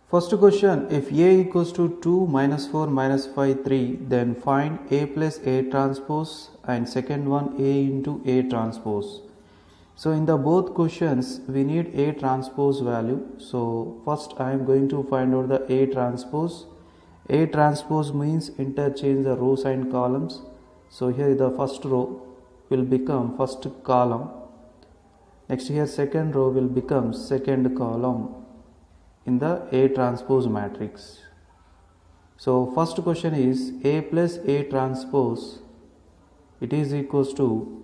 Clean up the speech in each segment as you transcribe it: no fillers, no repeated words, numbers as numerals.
First question, if A equals to 2 minus 4 minus 5 3, then find A plus A transpose, and second one A into A transpose. So in the both questions we need A transpose value. So first I am going to find out the A transpose. A transpose means interchange the rows and columns. So here the first row will become first column. Next here second row will become second column in the A transpose matrix. So first question is A plus A transpose, it is equals to,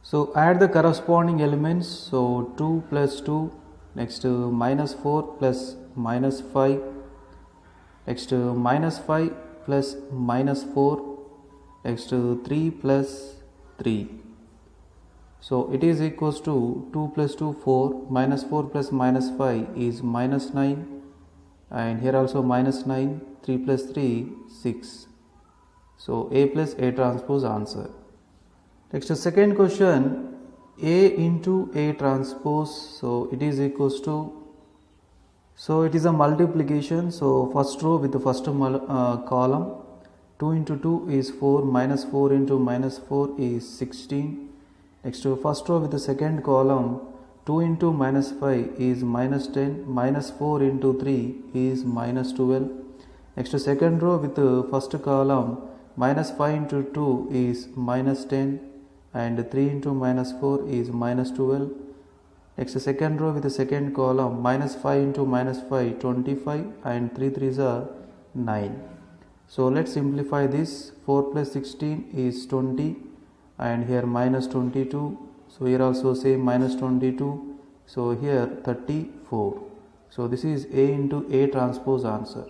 so add the corresponding elements. So 2 plus 2, next minus 4 plus minus 5, next minus 5 plus minus 4, next 3 plus 3. So it is equals to 2 plus 2 4, minus 4 plus minus 5 is minus 9, and here also minus 9, 3 plus 3 6. So A plus A transpose answer. Next second question, A into A transpose, so it is equals to, so it is a multiplication. So first row with the first column, 2 into 2 is 4, minus 4 into minus 4 is 16. Next to first row with the second column, 2 into minus 5 is minus 10, minus 4 into 3 is minus 12. Next to second row with the first column, minus 5 into 2 is minus 10, and 3 into minus 4 is minus 12. Next to second row with the second column, minus 5 into minus 5 25, and 3 3s are 9. So let's simplify this. 4 plus 16 is 20, and here minus 22, so here also same minus 22, so here 34. So this is A into A transpose answer.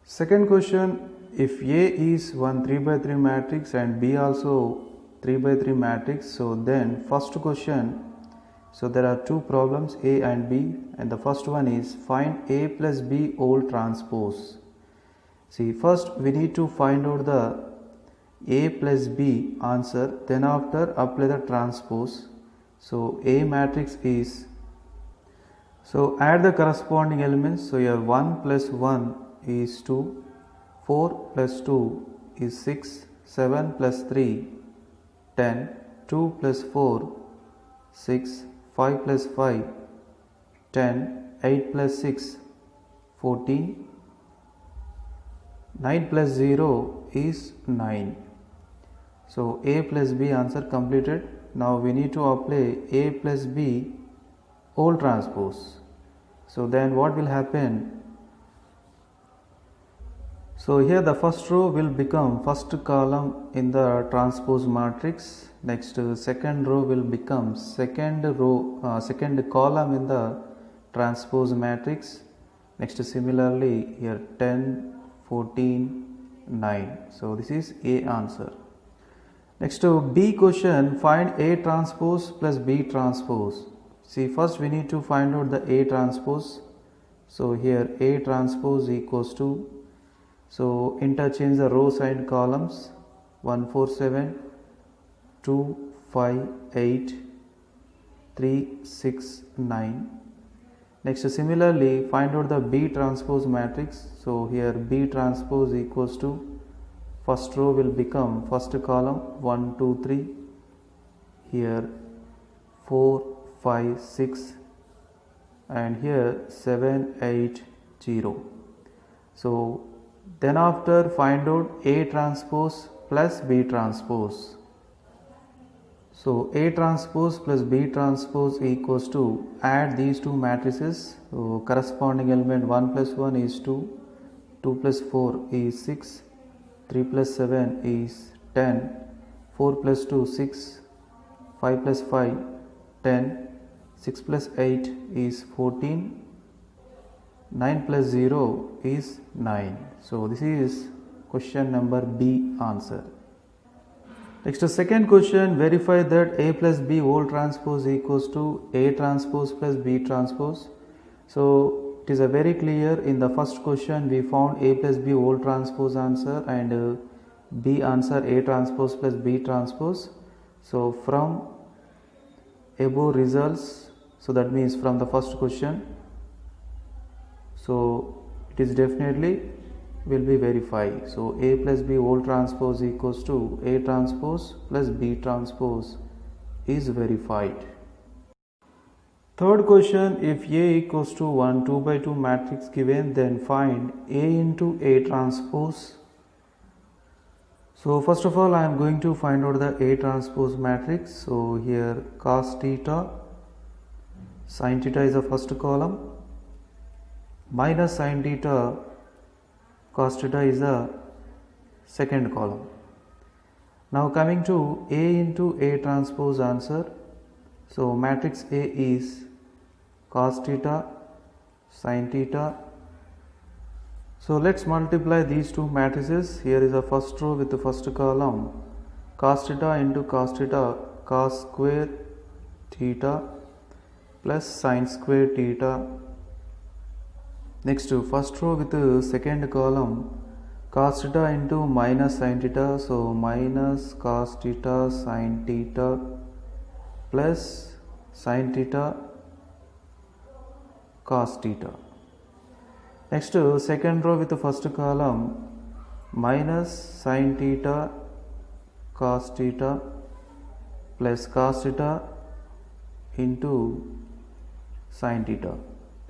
Second question, if A is one 3 by 3 matrix and B also 3 by 3 matrix, so then first question, so there are two problems, A and B, and the first one is find A plus B whole transpose. See, first we need to find out the A plus B answer, then after apply the transpose. So A matrix is, so add the corresponding elements. So here 1 plus 1 is 2, 4 plus 2 is 6, 7 plus 3 10, 2 plus 4 6, 5 plus 5 10, 8 plus 6 14, 9 plus 0 is 9. So A plus B answer completed. Now we need to apply A plus B whole transpose. So then what will happen? So here the first row will become first column in the transpose matrix. Next second row will become second column in the transpose matrix. Next similarly here 10, 14, 9. So this is A answer. Next to B question, find A transpose plus B transpose. See, first we need to find out the A transpose. So here A transpose equals to, so interchange the rows and columns, 1 4 7, 2 5 8, 3 6 9. Next similarly find out the B transpose matrix. So here B transpose equals to, first row will become first column 1 2 3, here 4 5 6, and here 7 8 0. So then after find out A transpose plus B transpose. So A transpose plus B transpose equals to, add these two matrices. So corresponding element 1 plus 1 is 2, 2 plus 4 is 6, 3 plus 7 is 10, 4 plus 2 6, 5 plus 5 10, 6 plus 8 is 14, 9 plus 0 is 9. So this is question number B answer. Next second question, verify that A plus B whole transpose equals to A transpose plus B transpose. So it is a very clear, in the first question we found A plus B whole transpose answer, and B answer A transpose plus B transpose. So from above results, so that means from the first question So it is definitely will be verified. So A plus B whole transpose equals to A transpose plus B transpose is verified. Third question, if A equals to 1 2 by 2 matrix given, then find A into A transpose. So first of all, I am going to find out the A transpose matrix. So here cos theta, sin theta is the first column, minus sin theta, cos theta is the second column. Now coming to A into A transpose answer. So matrix A is cos theta, sin theta. So let's multiply these two matrices. Here is the first row with the first column, cos theta into cos theta, cos square theta plus sin square theta. Next to first row with the second column, cos theta into minus sin theta, so minus cos theta sin theta plus sin theta cos theta. Next to second row with the first column, minus sin theta cos theta plus cos theta into sin theta.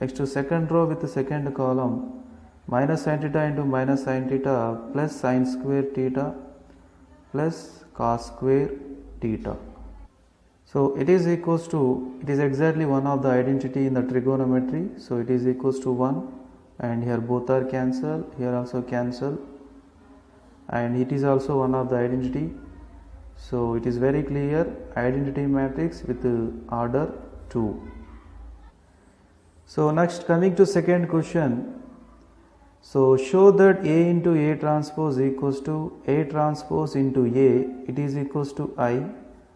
Next to second row with the second column, minus sin theta into minus sin theta plus sin square theta plus cos square theta. So it is equals to, it is exactly one of the identity in the trigonometry. So it is equals to 1, and here both are cancel, here also cancel, and it is also one of the identity. So it is very clear, identity matrix with order 2. So next, coming to second question. So show that A into A transpose equals to A transpose into A, it is equals to I,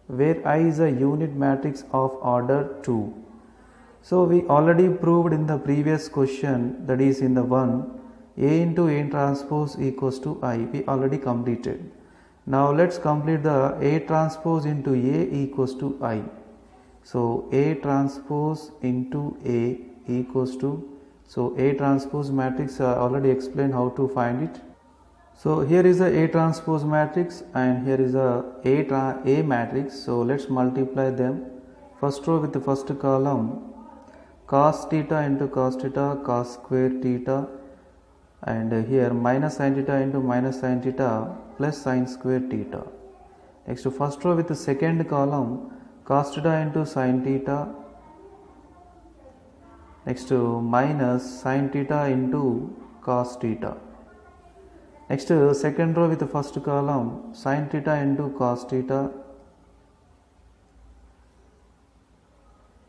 where I is a unit matrix of order 2. So we already proved in the previous question, that is in the 1, A into A transpose equals to I, we already completed. Now let's complete the A transpose into A equals to I. So A transpose into A equals to, so A transpose matrix I already explained how to find it. So here is a A transpose matrix and here is A matrix. So let's multiply them. First row with the first column, cos theta into cos theta, cos square theta, and here minus sin theta into minus sin theta plus sin square theta. Next to first row with the second column, cos theta into sin theta, next to minus sin theta into cos theta. Next to second row with the first column, sin theta into cos theta,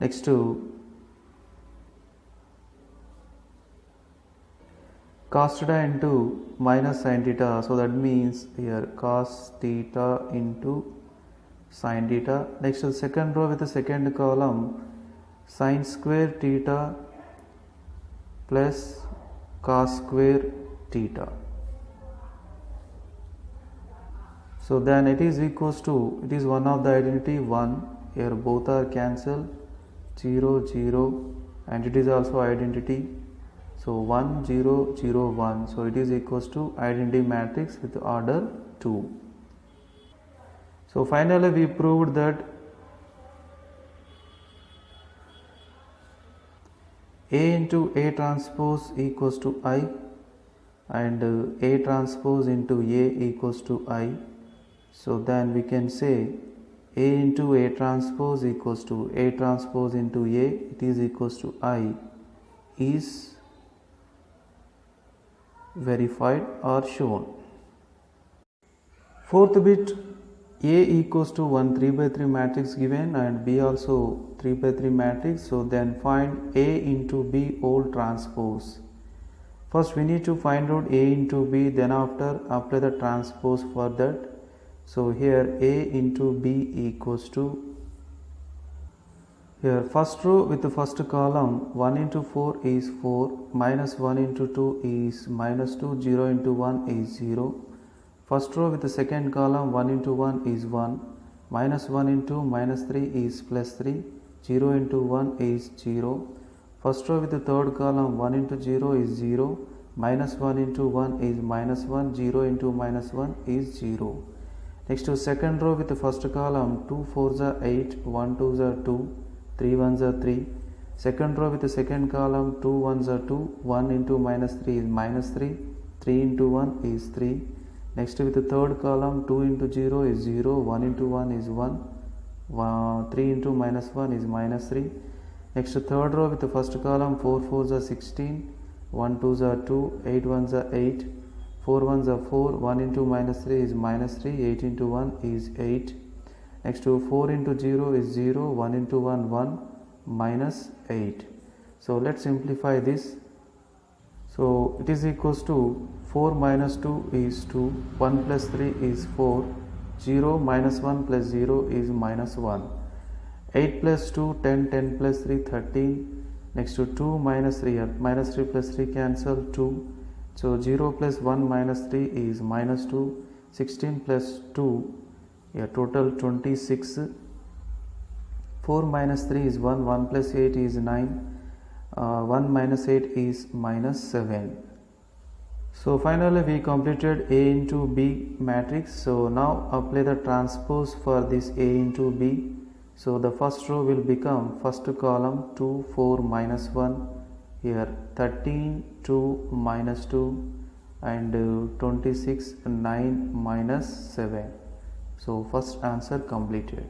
next to cos theta into minus sin theta, so that means here cos theta into sin theta. Next to second row with the second column, sin square theta plus cos square theta. So then it is equals to, it is one of the identity 1, here both are cancelled, 0 0, and it is also identity. So 1 0 0 1, so it is equals to identity matrix with order 2. So finally we proved that A into A transpose equals to I, and A transpose into A equals to I. So then we can say A into A transpose equals to A transpose into A, it is equals to I, is verified or shown. Fourth bit, A equals to 1 3 by 3 matrix given and B also 3 by 3 matrix. So then find A into B whole transpose. First we need to find out A into B, then after apply the transpose for that. So here A into B equals to, here first row with the first column, 1 into 4 is 4, minus 1 into 2 is minus 2, 0 into 1 is 0. First row with the second column, 1 into 1 is 1, minus 1 into minus 3 is plus 3, 0 into 1 is 0. First row with the third column 1 into 0 is 0, minus 1 into 1 is minus 1, 0 into minus 1 is 0. Next to second row with the first column 2 4s are 8, 1 2s are 2, 3 1s are 3. Second row with the second column 2 1s are 2, 1 into minus 3 is minus 3, 3 into 1 is 3. Next with the third column 2 into 0 is 0, 1 into 1 is 1, 3 into minus 1 is minus 3. Next third row with the first column 4 4s are 16, 1 2s are 2, 8 1s are 8, 4 1s are 4, 1 into minus 3 is minus 3, 8 into 1 is 8. Next to 4 into 0 is 0, 1 into 1 1, minus 8. So let's simplify this. So it is equals to 4 minus 2 is 2, 1 plus 3 is 4, 0 minus 1 plus 0 is minus 1. 8 plus 2, 10, 10 plus 3, 13. Next to 2 minus 3, minus 3 plus 3 cancel 2. So 0 plus 1 minus 3 is minus 2, 16 plus 2, total 26. 4 minus 3 is 1, 1 plus 8 is 9, 1 minus 8 is minus 7. So finally we completed A into B matrix. So now apply the transpose for this A into B. So the first row will become first column 2 4 minus 1, here 13 2 minus 2 and 26 9 minus 7. So first answer completed.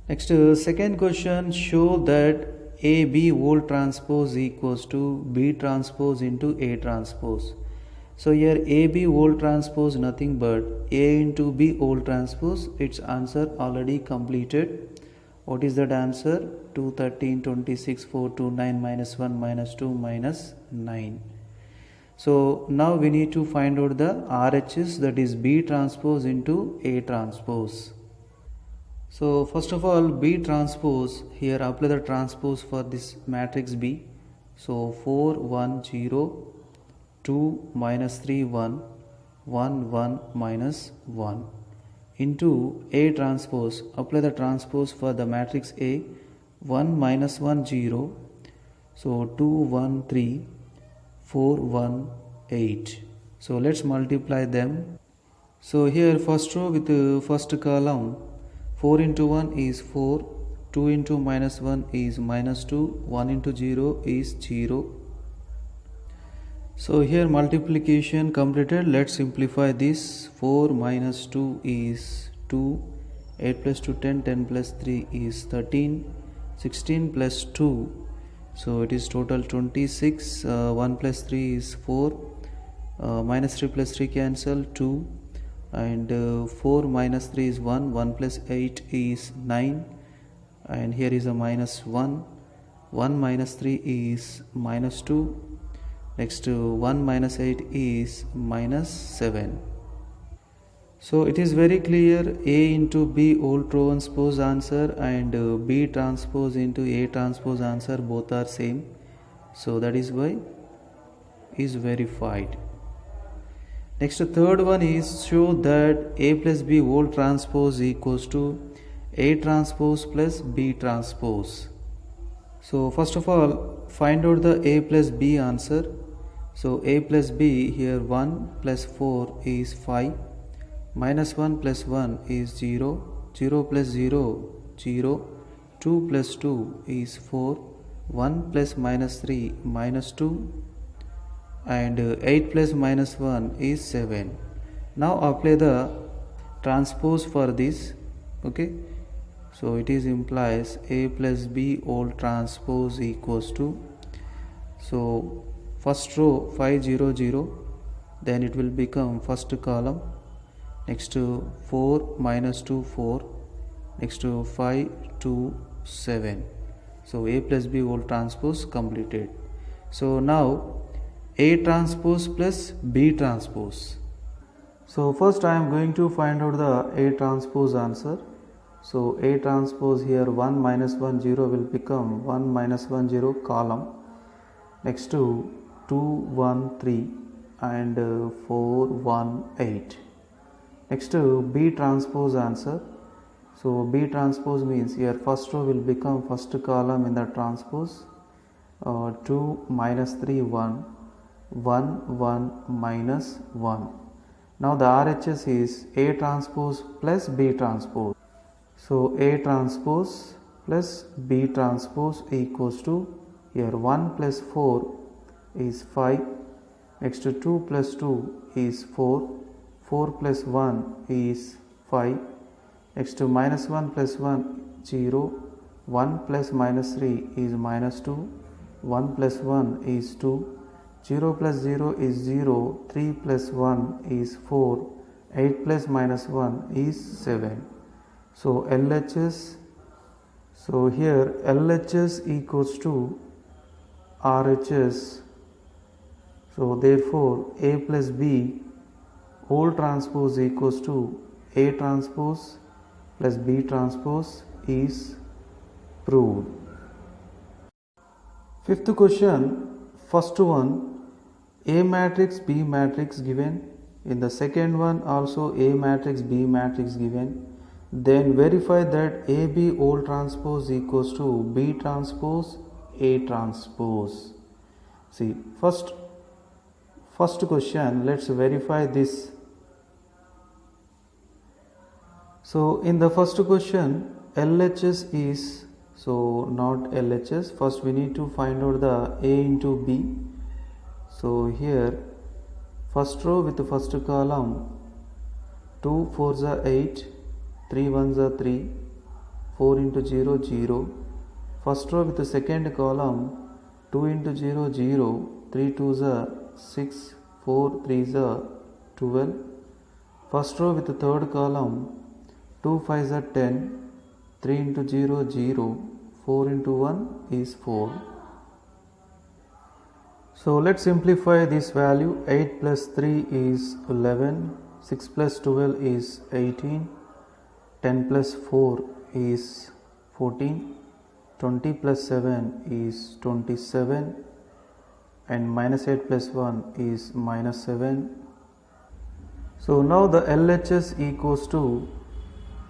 Next second question, show that AB whole transpose equals to B transpose into A transpose. So here AB whole transpose nothing but A into B whole transpose. Its answer already completed. What is that answer? 2 13 26 4 2 9 minus 1 minus 2 minus 9. So now we need to find out the RHS, that is B transpose into A transpose. So first of all, B transpose, here apply the transpose for this matrix B. So 4 1 0, 2 minus 3 1, 1 1 minus 1 into A transpose. Apply the transpose for the matrix A. 1 minus 1 0, so 2 1 3, 4 1 8. So let's multiply them. So here first row with the first column 4 into 1 is 4, 2 into minus 1 is minus 2, 1 into 0 is 0. So here multiplication completed. Let's simplify this. 4 minus 2 is 2, 8 plus 2 10, 10 plus 3 is 13, 16 plus 2, so it is total 26. 1 plus 3 is 4, minus 3 plus 3 cancel 2, and 4 minus 3 is 1, 1 plus 8 is 9, and here is a minus 1, 1 minus 3 is minus 2. Next 1 minus 8 is minus 7. So it is very clear, A into B whole transpose answer and B transpose into A transpose answer both are same. So that is why is verified. Next third one is show that A plus B whole transpose equals to A transpose plus B transpose. So first of all, find out the A plus B answer. So A plus B, here 1 plus 4 is 5, minus 1 plus 1 is 0, 0 plus 0, 0, 2 plus 2 is 4, 1 plus minus 3 minus 2, and 8 plus minus 1 is 7. Now apply the transpose for this. Okay, so it is implies A plus B whole transpose equals to, so first row 5 0 0, then it will become first column, next to 4 minus 2 4, next to 5 2 7. So A plus B whole transpose completed. So now A transpose plus B transpose. So first I am going to find out the A transpose answer. So A transpose, here 1 minus 1 0 will become 1 minus 1 0 column, next to 2 1 3 and 4 1 8. Next to B transpose answer. So B transpose means here first row will become first column in the transpose, 2 minus 3 1, 1 1 minus 1. Now the RHS is A transpose plus B transpose. So A transpose plus B transpose equals to, here 1 plus 4 is 5, next to 2 plus 2 is 4, 4 plus 1 is 5, next to minus 1 plus 1 0, 1 plus minus 3 is minus 2, 1 plus 1 is 2, 0 plus 0 is 0, 3 plus 1 is 4, 8 plus minus 1 is 7. So LHS, so here LHS equals to RHS. So therefore A plus B whole transpose equals to A transpose plus B transpose is proved. Fifth question, first one, A matrix B matrix given, in the second one also A matrix B matrix given. Then verify that AB whole transpose equals to B transpose A transpose. See, first question, let's verify this. So in the first question, LHS is, so not LHS, first we need to find out the A into B. So here first row with the first column, 2 4s are 8, 3 1s are 3, 4 into 0 0. First row with the second column, 2 into 0 0, 3 2s are 6, 4 3s are 12. First row with the third column, 2 5s are 10, 3 into 0 0, 4 into 1 is 4. So let's simplify this value. 8 plus 3 is 11, 6 plus 12 is 18, 10 plus 4 is 14, 20 plus 7 is 27, and minus 8 plus 1 is minus 7. So now the LHS equals to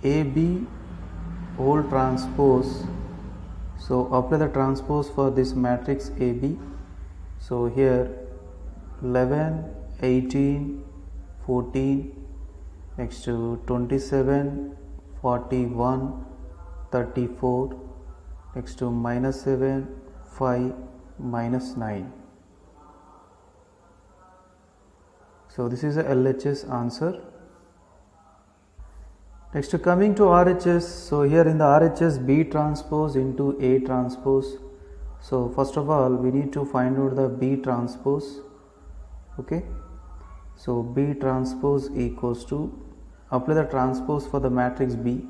AB whole transpose. So apply the transpose for this matrix AB. So here 11, 18, 14, next to 27, 41, 34, next to minus 7, 5, minus 9. So this is a LHS answer. Next coming to RHS, so here in the RHS B transpose into A transpose. So first of all we need to find out the B transpose. Okay, so B transpose equals to, apply the transpose for the matrix B.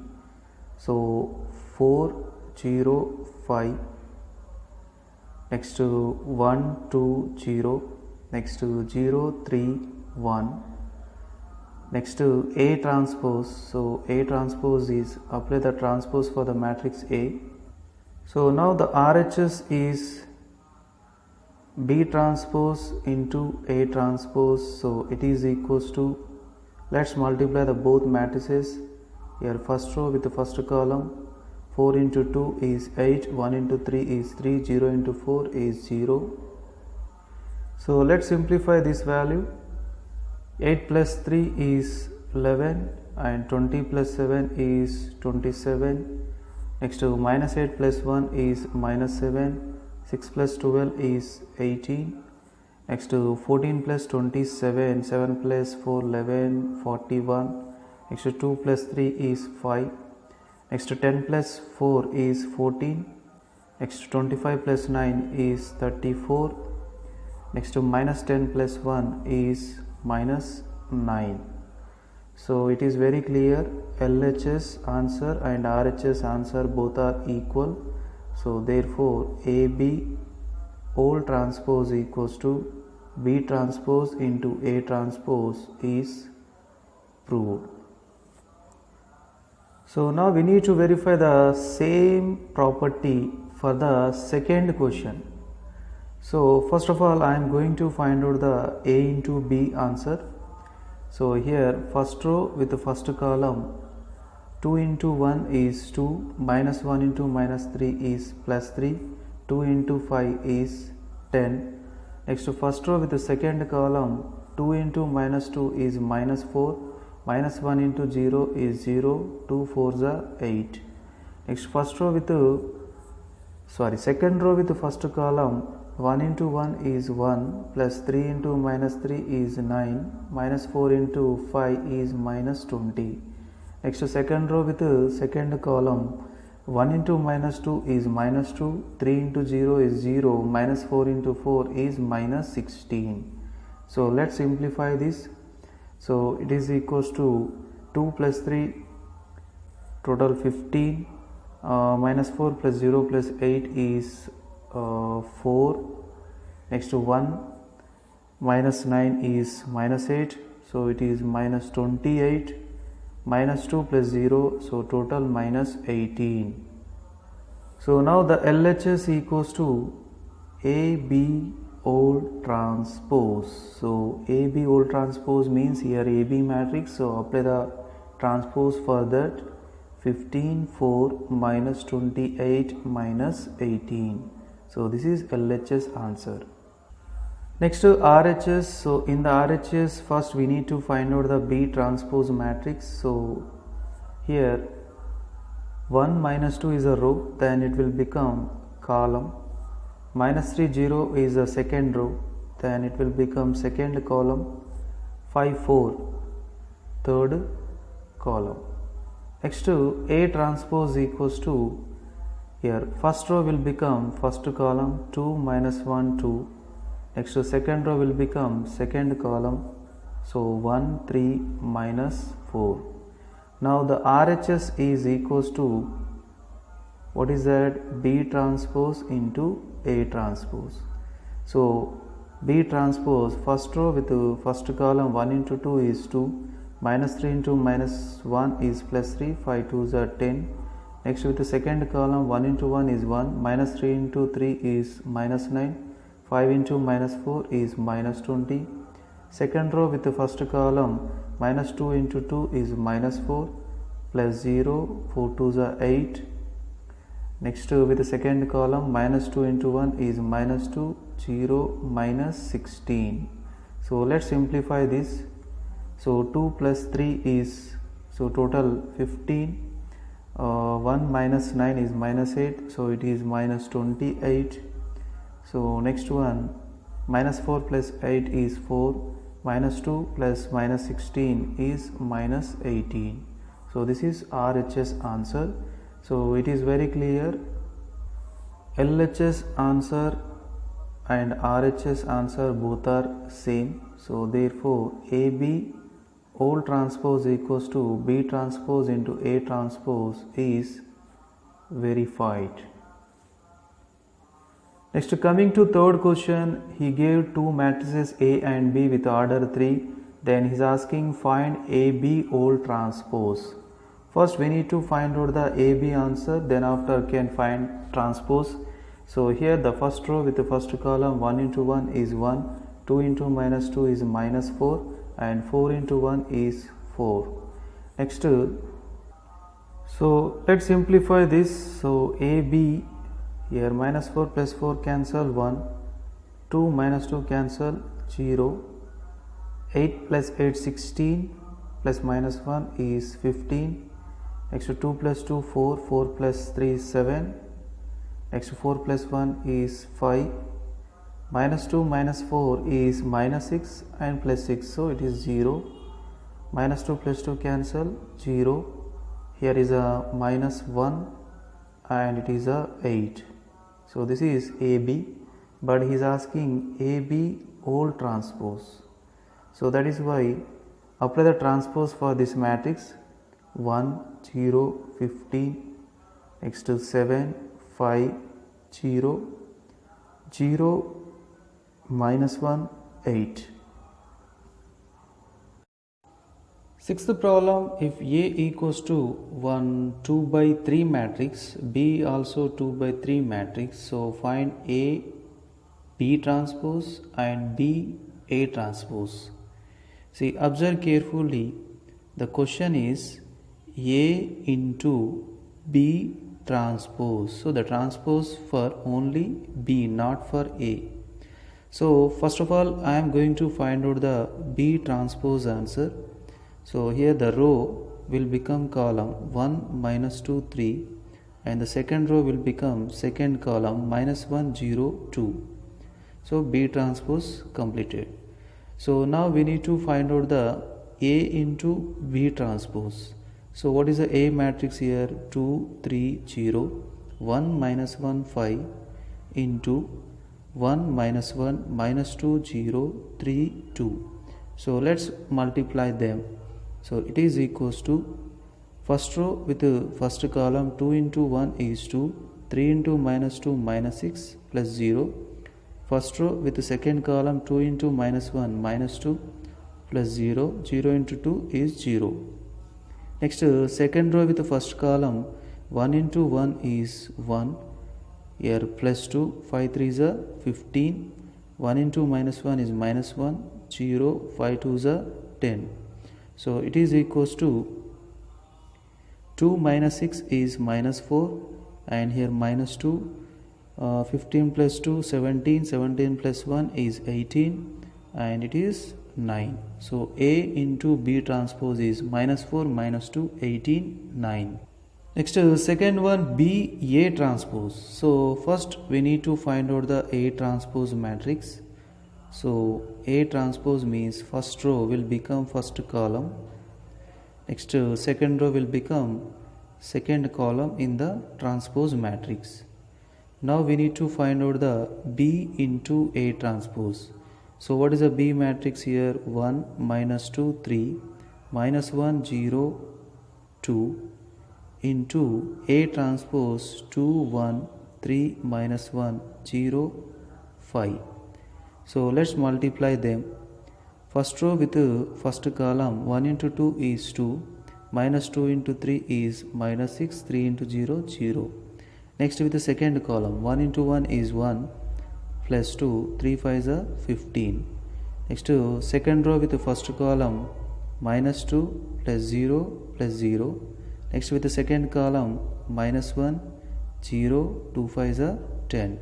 So 4 0 5, next to 1 2 0, next to 0 3 1. Next to A transpose, so A transpose is, apply the transpose for the matrix A. So now the RHS is B transpose into A transpose, so it is equals to, let's multiply the both matrices. Here first row with the first column, 4 into 2 is 8, 1 into 3 is 3, 0 into 4 is 0. So let's simplify this value. 8 plus 3 is 11 and 20 plus 7 is 27. Next to minus 8 plus 1 is minus 7. 6 plus 12 is 18. Next to 14 plus 27, 7 plus 4 11, 41. Next to 2 plus 3 is 5. Next to 10 plus 4 is 14. Next to 25 plus 9 is 34. Next to minus 10 plus 1 is minus 9. So it is very clear, LHS answer and RHS answer both are equal. So therefore AB whole transpose equals to B transpose into A transpose is proved. So now we need to verify the same property for the second question. So first of all I am going to find out the A into B answer. So here first row with the first column, 2 into 1 is 2, minus 1 into minus 3 is plus 3, 2 into 5 is 10. Next, first row with the second column, 2 into minus 2 is minus 4, minus 1 into 0 is 0, 2 4s are 8. Next, second row with the first column, 1 into 1 is 1, plus 3 into minus 3 is 9, minus 4 into 5 is minus 20. Next, second row with the second column, 1 into minus 2 is minus 2, 3 into 0 is 0, minus 4 into 4 is minus 16. So let's simplify this. So it is equals to 2 plus 3, total 15, minus 4 plus 0 plus 8 is 4. Next to 1 minus 9 is minus 8, so it is minus 28. Minus 2 plus 0, so total minus 18. So now the LHS equals to AB all transpose. So AB all transpose means here AB matrix, so apply the transpose for that. 15, 4 minus 28 minus 18. So this is LHS answer. Next to RHS, so in the RHS first we need to find out the B transpose matrix. So here 1 minus 2 is a row, then it will become column. Minus 3 0 is a second row, then it will become second column. 5 4 third column. Next to A transpose equals to, here first row will become first column, 2 minus 1 2. Next to second row will become second column, so 1 3 minus 4. Now the RHS is equals to, what is that? B transpose into A transpose. So B transpose, first row with the first column 1 into 2 is 2, minus 3 into minus 1 is plus 3, 5 2s are 10. Next with the second column 1 into 1 is 1, minus 3 into 3 is minus 9, 5 into minus 4 is minus 20. Second row with the first column, minus 2 into 2 is minus 4, plus 0, 4 2s are 8. Next with the second column, minus 2 into 1 is minus 2, 0, minus 16. So let's simplify this. So 2 plus 3 is, so total 15. 1 minus 9 is minus 8, so it is minus 28. So next one, minus 4 plus 8 is 4, minus 2 plus minus 16 is minus 18. So this is RHS answer. So it is very clear, LHS answer and RHS answer both are same. So therefore AB all transpose equals to B transpose into A transpose is verified. Next, coming to third question, he gave two matrices A and B with order 3. Then he is asking find AB all transpose. First we need to find out the AB answer, then after can find transpose. So here the first row with the first column 1 into 1 is 1, 2 into minus 2 is minus 4 and 4 into 1 is 4. Next, so let's simplify this. So AB, here minus 4 plus 4 cancel 1, 2 minus 2 cancel 0, 8 plus 8 16, plus minus 1 is 15. Next 2 plus 2 4, 4 plus 3 is 7. Next 4 plus 1 is 5. Minus 2 minus 4 is minus 6 and plus 6, so it is 0. Minus 2 plus 2 cancel 0. Here is a minus 1 and it is a 8. So this is AB, but he is asking AB all transpose. So that is why apply the transpose for this matrix. 1 0 15, next to 7 5 0 0 minus 1 8. Sixth problem, if A equals to 1 2 by 3 matrix, B also 2 by 3 matrix, so find A B transpose and B A transpose. See, observe carefully, the question is A into B transpose. So the transpose for only B, not for A. So first of all, I am going to find out the B transpose answer. So here the row will become column 1, minus 2, 3, and the second row will become second column minus 1, 0, 2. So B transpose completed. So now we need to find out the A into B transpose. So what is the A matrix here? 2, 3, 0, 1, minus 1, 5 into 1, minus 1, minus 2, 0, 3, 2. So let's multiply them. So it is equals to first row with the first column 2 into 1 is 2, 3 into minus 2 minus 6 plus 0. First row with the second column 2 into minus 1 minus 2 plus 0, 0 into 2 is 0. Next second row with the first column 1 into 1 is 1, here plus 2, 5 3 is a 15, 1 into minus 1 is minus 1, 0, 5 2 is a 10. So it is equals to 2 minus 6 is minus 4, and here minus 2, 15 plus 2, 17, 17 plus 1 is 18, and it is 9. So A into B transpose is minus 4 minus 2, 18, 9. Next second one, B A transpose. So first we need to find out the A transpose matrix. So A transpose means first row will become first column. Next second row will become second column in the transpose matrix. Now we need to find out the B into A transpose. So what is the B matrix here? 1, minus 2, 3, minus 1, 0, 2 into A transpose 2, 1, 3, minus 1, 0, 5. So let's multiply them. First row with the first column 1 into 2 is 2, minus 2 into 3 is minus 6, 3 into 0, 0. Next with the second column 1 into 1 is 1, plus 2, 3 5 is a 15. Next second row with the first column minus 2 plus 0 plus 0. Next with the second column minus 1, 0, 2 5 is a 10.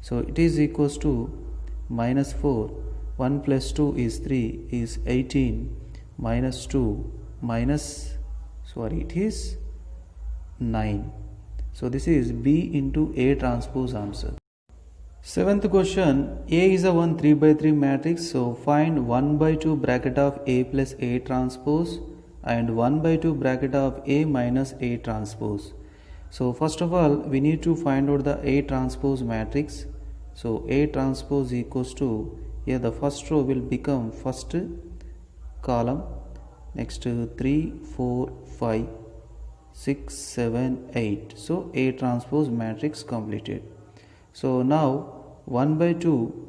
So it is equals to minus 4, 1 plus 2 is 3 is 18, minus 2 minus, it is 9. So this is B into A transpose answer. Seventh question, A is a 1 3 by 3 matrix. So find 1 by 2 bracket of A plus A transpose and 1 by 2 bracket of A minus A transpose. So first of all we need to find out the A transpose matrix. So A transpose equals to, here the first row will become first column, next 3, 4, 5, 6, 7, 8. So A transpose matrix completed. So now 1 by 2.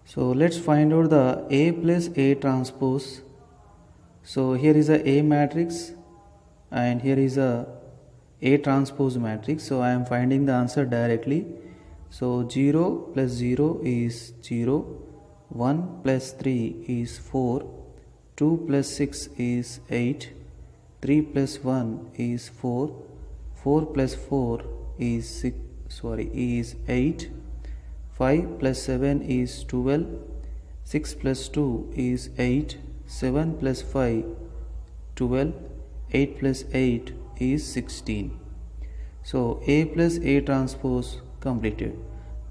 So let's find out the A plus A transpose. So here is a A matrix and here is a transpose matrix. So I am finding the answer directly. So 0 plus 0 is 0, 1 plus 3 is 4, 2 plus 6 is 8, 3 plus 1 is 4, 4 plus 4 is 8, 5 plus 7 is 12, 6 plus 2 is 8, 7 plus 5, 12, 8 plus 8 is 16. So A plus A transpose completed.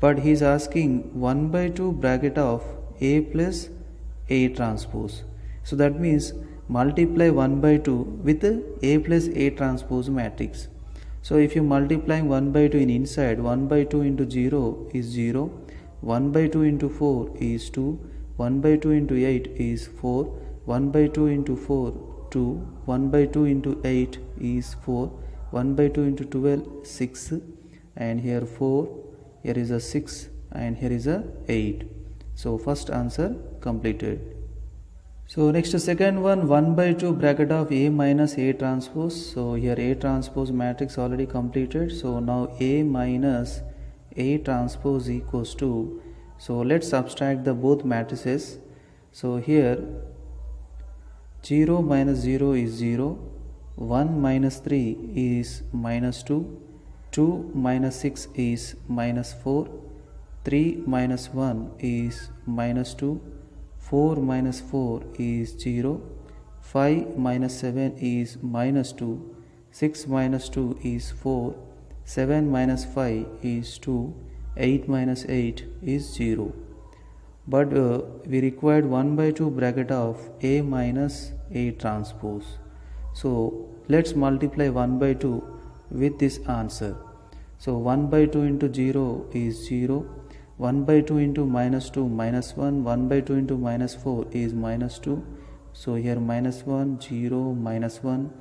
But he is asking 1 by 2 bracket of A plus A transpose. So that means multiply 1 by 2 with A plus A transpose matrix. So if you multiply 1 by 2 in inside, 1 by 2 into 0 is 0, 1 by 2 into 4 is 2, 1 by 2 into 8 is 4, 1 by 2 into 4, 2, 1 by 2 into 8 is 4, 1 by 2 into 12, 6, and here 4, here is a 6, and here is a 8. So first answer completed. So next second one, 1 by 2 bracket of A minus A transpose. So here A transpose matrix already completed. So now A minus A transpose equals to, so let's subtract the both matrices. So here 0 minus 0 is 0, 1 minus 3 is minus 2, 2 minus 6 is minus 4, 3 minus 1 is minus 2, 4 minus 4 is 0, 5 minus 7 is minus 2, 6 minus 2 is 4, 7 minus 5 is 2, 8 minus 8 is 0. But we required 1 by 2 bracket of A minus A transpose. So let's multiply 1 by 2 with this answer. So 1 by 2 into 0 is 0, 1 by 2 into minus 2 minus 1, 1 by 2 into minus 4 is minus 2. So here minus 1, 0, minus 1,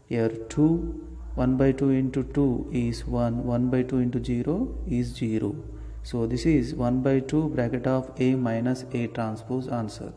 here 2, 1 by 2 into 2 is 1, 1 by 2 into 0 is 0. So this is 1 by 2 bracket of A minus A transpose answer.